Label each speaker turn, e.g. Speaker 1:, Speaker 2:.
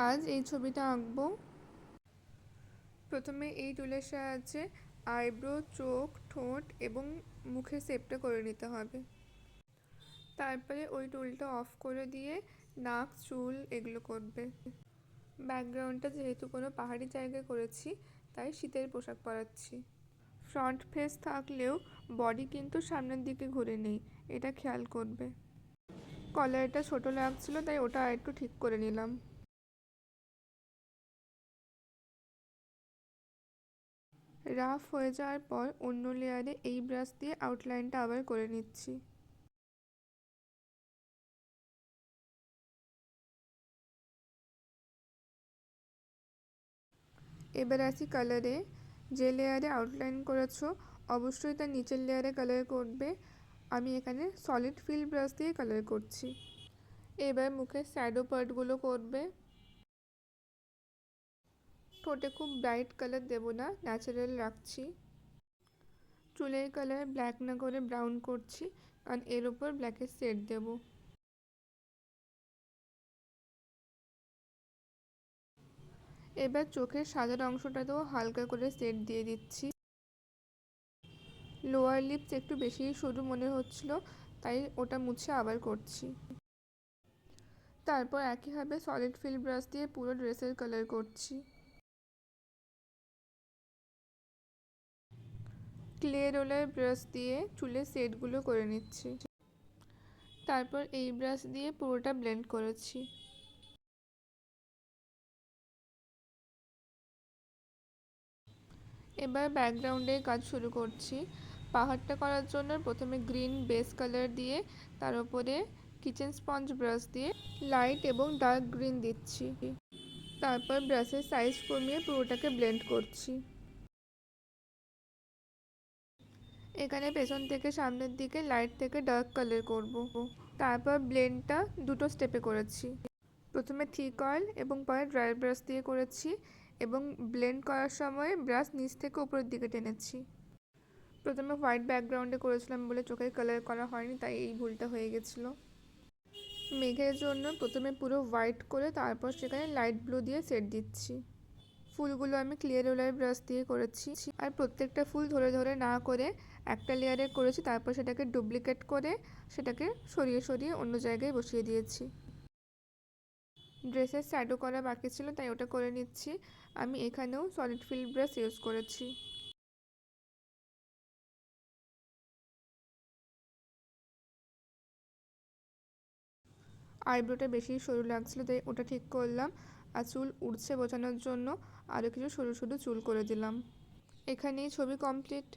Speaker 1: আজ এই ছবিটা আঁকবো। প্রথমে এই টুলের সাহায্যে আইব্রো, চোখ, ঠোঁট এবং মুখের শেপটা করে নিতে হবে। তারপরে ওই টুলটা অফ করে দিয়ে নাক, চুল এগুলো করবে। ব্যাকগ্রাউন্ডটা যেহেতু কোনো পাহাড়ি জায়গায় করেছি, তাই শীতের পোশাক পরাচ্ছি। ফ্রন্ট ফেস থাকলেও বডি কিন্তু সামনের দিকে ঘুরে নেই, এটা খেয়াল করবে। কলারটা ছোট লাগছিল, তাই ওটা একটু ঠিক করে নিলাম। রাফ হয়ে যাওয়ার পর অন্য লেয়ারে এই ব্রাশ দিয়ে আউটলাইনটা আবার করে নিচ্ছি। এবার আসি কালারে। যে লেয়ারে আউটলাইন করেছো অবশ্যই তার নিচের লেয়ারে কালার করবে। আমি এখানে সলিড ফিল ব্রাশ দিয়ে কালার করছি। এবার মুখের শ্যাডো পার্টগুলো করবে। ঠোঁটে খুব ব্রাইট কালার দেব না, ন্যাচারাল রাখছি। চুলের কালার ব্ল্যাক না করে ব্রাউন করছি, কারণ এর উপর ব্ল্যাকের শেড দেব। এবার চোখের সাদার অংশটাতেও হালকা করে শেড দিয়ে দিচ্ছি। লোয়ার লিপস একটু বেশি সরু মনে হচ্ছিল, তাই ওটা মুছে আবার করছি। তারপর একইভাবে সলিড ফিল ব্রাশ দিয়ে পুরো ড্রেসের কালার করছি। ক্লে রোলার ব্রাশ দিয়ে চুলের শেডগুলো করে নিচ্ছি। তারপর এই ব্রাশ দিয়ে পুরোটা ব্লেন্ড করেছি। এবার ব্যাকগ্রাউন্ডের কাজ শুরু করছি। পাহাড়টা করার জন্য প্রথমে গ্রিন বেস কালার দিয়ে তার উপরে কিচেন স্পঞ্জ ব্রাশ দিয়ে লাইট এবং ডার্ক গ্রিন দিচ্ছি। তারপর ব্রাশের সাইজ কমিয়ে পুরোটাকে ব্লেন্ড করছি। এখানে পেছন থেকে সামনের দিকে লাইট থেকে ডার্ক কালার করব। তারপর ব্লেন্ডটা দুটো স্টেপে করেছি। প্রথমে থিক অয়েল এবং পরে ড্রাই ব্রাশ দিয়ে করেছি এবং ব্লেন্ড করার সময় ব্রাশ নিচ থেকে উপরের দিকে টেনেছি। প্রথমে হোয়াইট ব্যাকগ্রাউন্ডে করেছিলাম বলে চোখের কালার করা হয়নি, তাই এই ভুলটা হয়ে গেছিলো। মেঘের জন্য প্রথমে পুরো হোয়াইট করে তারপর সেখানে লাইট ব্লু দিয়ে সেট দিচ্ছি। ফুলগুলো আমি ক্লিয়ার রোলার ব্রাশ দিয়ে করেছি, আর প্রত্যেকটা ফুল ধরে ধরে না করে একটা লেয়ারে করেছি, তারপর সেটাকে ডুপ্লিকেট করে সেটাকে সরিয়ে সরিয়ে অন্য জায়গায় বসিয়ে দিয়েছি। ড্রেসের শ্যাডো করা বাকি ছিল, তাই ওটা করে নিচ্ছি। আমি এখানেও সলিড ফিল ব্রাশ ইউজ করেছি। আইব্রোটা বেশি সরু লাগছিল, তাই ওটা ঠিক করলাম। আর চুল উড়ছে বোঝানোর জন্য আরও কিছু সরু সরু চুল করে দিলাম। এখানেই ছবি কমপ্লিট।